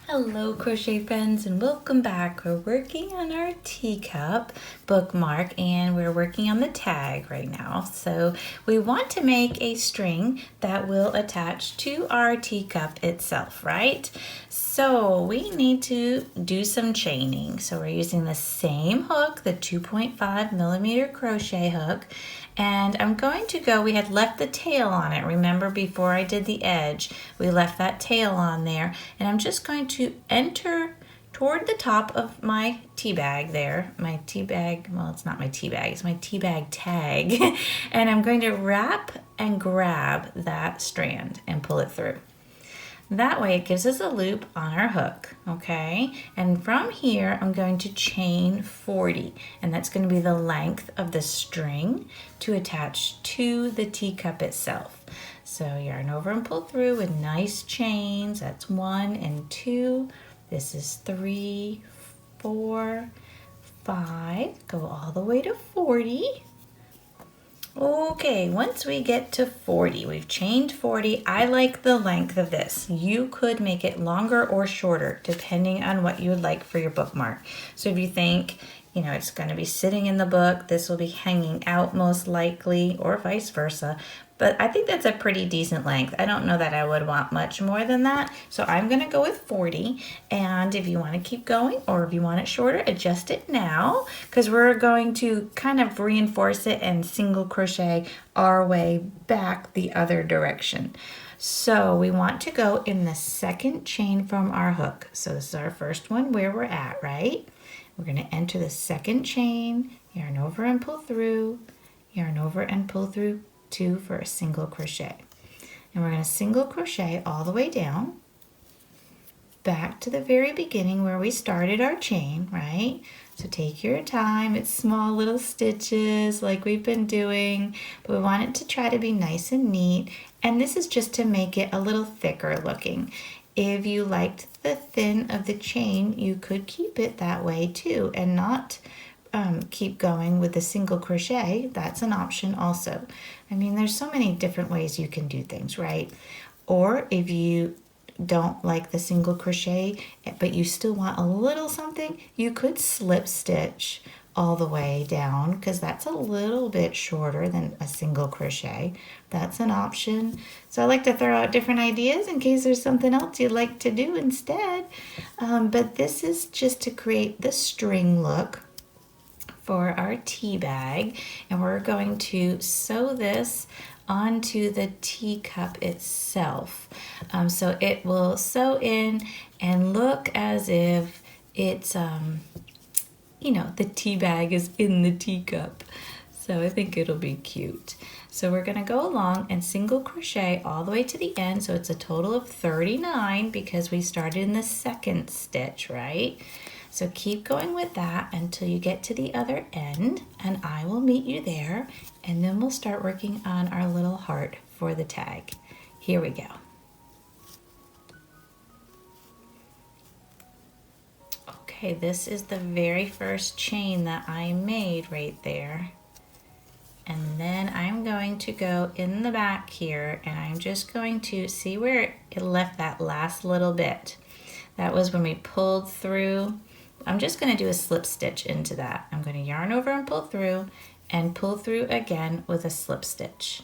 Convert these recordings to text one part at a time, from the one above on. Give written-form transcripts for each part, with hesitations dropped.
Hello crochet friends and welcome back. We're working on our teacup bookmark and we're working on the tag right now. So we want to make a string that will attach to our teacup itself, right? So we need to do some chaining. So we're using the same hook, the 2.5 millimeter crochet hook, and I'm going to go, we had left the tail on it. Remember before I did the edge, we left that tail on there, and I'm just going to enter toward the top of my tea bag there. My tea bag, well, it's not my tea bag, it's my tea bag tag. And I'm going to wrap and grab that strand and pull it through. That way it gives us a loop on our hook, okay? And from here, I'm going to chain 40, and that's going to be the length of the string to attach to the teacup itself. So yarn over and pull through with nice chains. That's 1 and 2. This is 3, 4, 5. Go all the way to 40. Okay, once we get to 40, we've chained 40. I like the length of this. You could make it longer or shorter depending on what you would like for your bookmark. So if you think, it's going to be sitting in the book, this will be hanging out most likely, or vice versa. But I think that's a pretty decent length. I don't know that I would want much more than that. So I'm going to go with 40. And if you want to keep going or if you want it shorter, adjust it now, because we're going to kind of reinforce it and single crochet our way back the other direction. So we want to go in the second chain from our hook. So this is our first one where we're at, right? We're going to enter the second chain, yarn over and pull through, yarn over and pull through 2 for a single crochet. And we're going to single crochet all the way down, back to the very beginning where we started our chain, right? So take your time. It's small little stitches like we've been doing, but we want it to try to be nice and neat. And this is just to make it a little thicker looking. If you liked the thin of the chain, you could keep it that way too and not keep going with the single crochet. That's an option also. I mean, there's so many different ways you can do things, right? Or if you don't like the single crochet, but you still want a little something, you could slip stitch all the way down, because that's a little bit shorter than a single crochet. That's an option. So I like to throw out different ideas in case there's something else you'd like to do instead. But this is just to create the string look for our tea bag, and we're going to sew this onto the teacup itself. So it will sew in and look as if it's the tea bag is in the teacup. So I think it'll be cute. So we're going to go along and single crochet all the way to the end. So it's a total of 39 because we started in the second stitch, right? So keep going with that until you get to the other end, and I will meet you there, and then we'll start working on our little heart for the tag. Here we go. Okay, this is the very first chain that I made right there. And then I'm going to go in the back here, and I'm just going to see where it left that last little bit. That was when we pulled through. I'm just going to do a slip stitch into that. I'm going to yarn over and pull through again with a slip stitch.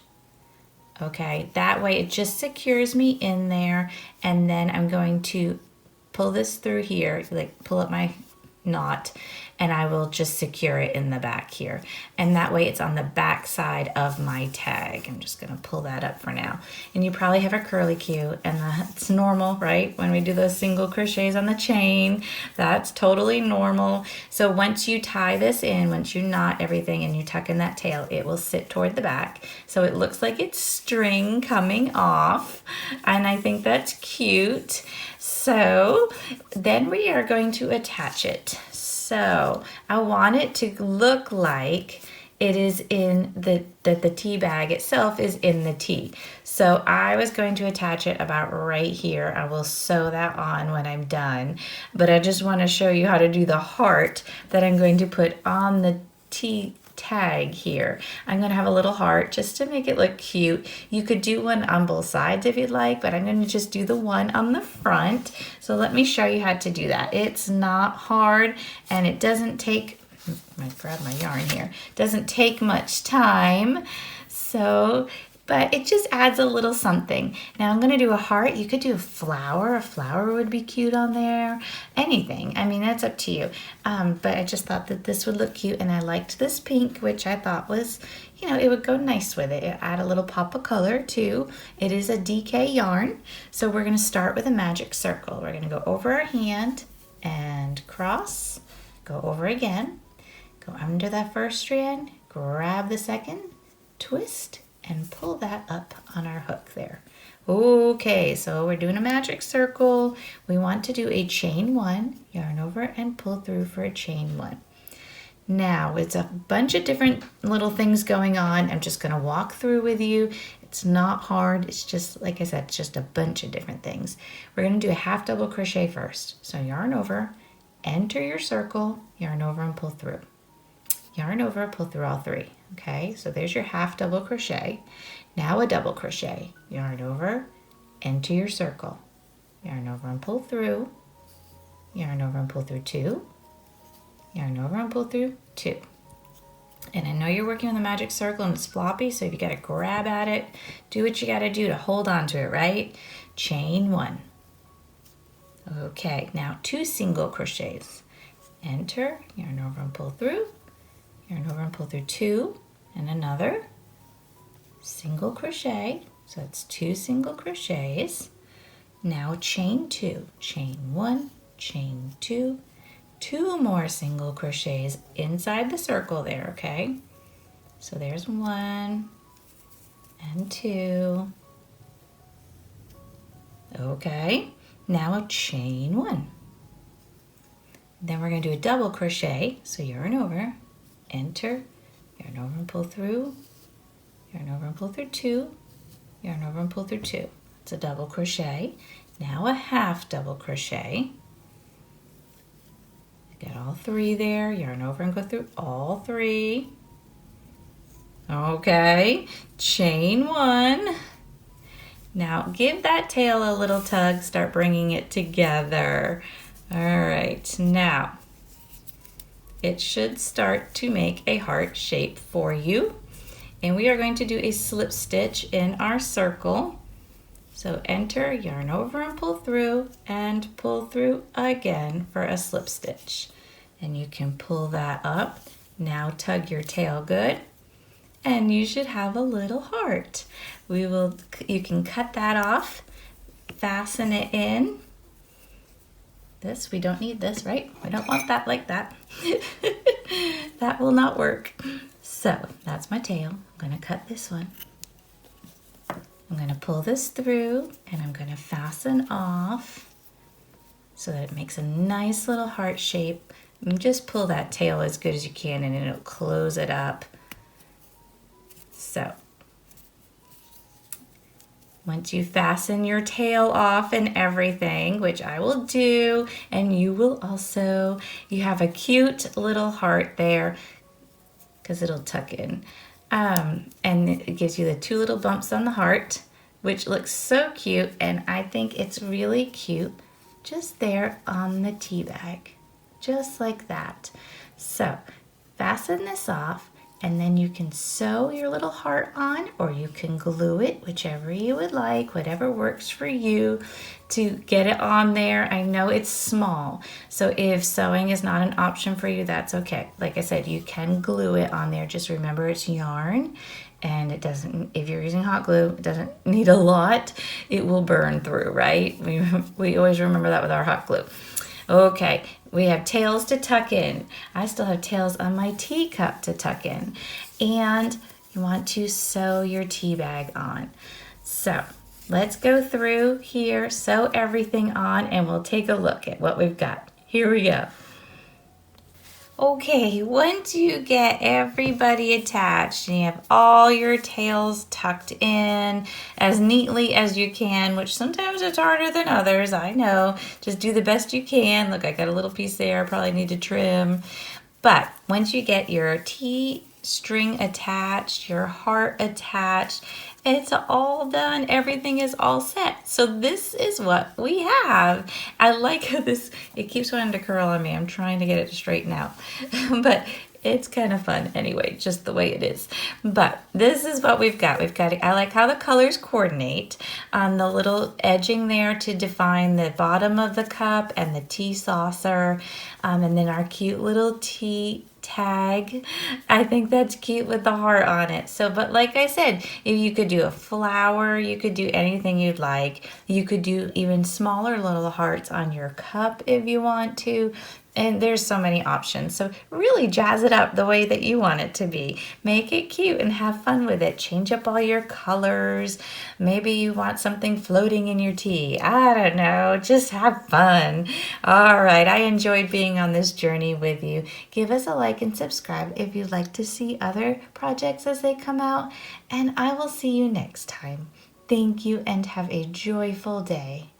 Okay, that way it just secures me in there, and then I'm going to pull this through here, like pull up my knot, and I will just secure it in the back here. And that way it's on the back side of my tag. I'm just gonna pull that up for now. And you probably have a curly cue, and that's normal, right? When we do those single crochets on the chain, that's totally normal. So once you tie this in, once you knot everything and you tuck in that tail, it will sit toward the back. So it looks like it's string coming off, and I think that's cute. So then we are going to attach it. So I want it to look like it is in the tea bag itself is in the tea. So I was going to attach it about right here. I will sew that on when I'm done, but I just want to show you how to do the heart that I'm going to put on the tea tag here. I'm gonna have a little heart just to make it look cute. You could do one on both sides if you'd like, but I'm gonna just do the one on the front. So let me show you how to do that. It's not hard and it doesn't take, I grab my yarn here, doesn't take much time. So, but it just adds a little something. Now I'm gonna do a heart. You could do a flower would be cute on there. Anything, I mean, that's up to you. But I just thought that this would look cute and I liked this pink, which I thought was, you know, it would go nice with it. It add a little pop of color too. It is a DK yarn. So we're gonna start with a magic circle. We're gonna go over our hand and cross, go over again, go under that first strand, grab the second, twist, and pull that up on our hook there. Okay, so we're doing a magic circle. We want to do a chain 1, yarn over and pull through for a chain 1. Now it's a bunch of different little things going on. I'm just gonna walk through with you. It's not hard, it's just, like I said, it's just a bunch of different things. We're gonna do a half double crochet first. So yarn over, enter your circle, yarn over and pull through. Yarn over, pull through all 3. Okay, so there's your half double crochet. Now a double crochet. Yarn over, enter your circle. Yarn over and pull through. Yarn over and pull through 2. Yarn over and pull through 2. And I know you're working on the magic circle and it's floppy, so if you gotta grab at it, do what you gotta do to hold on to it, right? Chain 1. Okay, now 2 single crochets. Enter, yarn over and pull through. Yarn over and pull through 2 and another single crochet. So that's 2 single crochets. Now chain 2, chain 1, chain 2, 2 more single crochets inside the circle there, okay? So there's 1 and 2. Okay, now a chain 1. Then we're going to do a double crochet. So yarn over, enter, yarn over and pull through, yarn over and pull through 2, yarn over and pull through 2. It's a double crochet. Now a half double crochet. Get all 3 there, yarn over and go through all 3. Okay, chain 1. Now give that tail a little tug, start bringing it together. All right, now it should start to make a heart shape for you. And we are going to do a slip stitch in our circle. So enter, yarn over and pull through again for a slip stitch. And you can pull that up. Now tug your tail good. And you should have a little heart. You can cut that off, fasten it in. We don't need this, right? We don't want that like that. That will not work. So that's my tail. I'm gonna cut this one. I'm gonna pull this through and I'm gonna fasten off so that it makes a nice little heart shape. And just pull that tail as good as you can and it'll close it up. So once you fasten your tail off and everything, which I will do, and you will also, you have a cute little heart there because it'll tuck in. And it gives you the 2 little bumps on the heart, which looks so cute, and I think it's really cute just there on the tea bag, just like that. So fasten this off. And then you can sew your little heart on, or you can glue it, whichever you would like, whatever works for you to get it on there. I know it's small, so if sewing is not an option for you, that's okay. Like I said, you can glue it on there. Just remember it's yarn, and it doesn't, if you're using hot glue, it doesn't need a lot. It will burn through, right? We always remember that with our hot glue. Okay, we have tails to tuck in. I still have tails on my teacup to tuck in. And you want to sew your tea bag on. So let's go through here, sew everything on, and we'll take a look at what we've got. Here we go. Okay, once you get everybody attached and you have all your tails tucked in as neatly as you can, which sometimes it's harder than others, I know. Just do the best you can. Look, I got a little piece there, I probably need to trim. But once you get your tea string attached, your heart attached. It's all done. Everything is all set. So this is what we have. I like how this, it keeps wanting to curl on me. I'm trying to get it to straighten out. But it's kind of fun anyway, just the way it is. But this is what we've got. I like how the colors coordinate on the little edging there to define the bottom of the cup and the tea saucer. And then our cute little tea tag. I think that's cute with the heart on it. So, but like I said, if you could do a flower, you could do anything you'd like. You could do even smaller little hearts on your cup if you want to. And there's so many options. So really jazz it up the way that you want it to be. Make it cute and have fun with it. Change up all your colors. Maybe you want something floating in your tea. I don't know. Just have fun. All right. I enjoyed being on this journey with you. Give us a like and subscribe if you'd like to see other projects as they come out. And I will see you next time. Thank you and have a joyful day.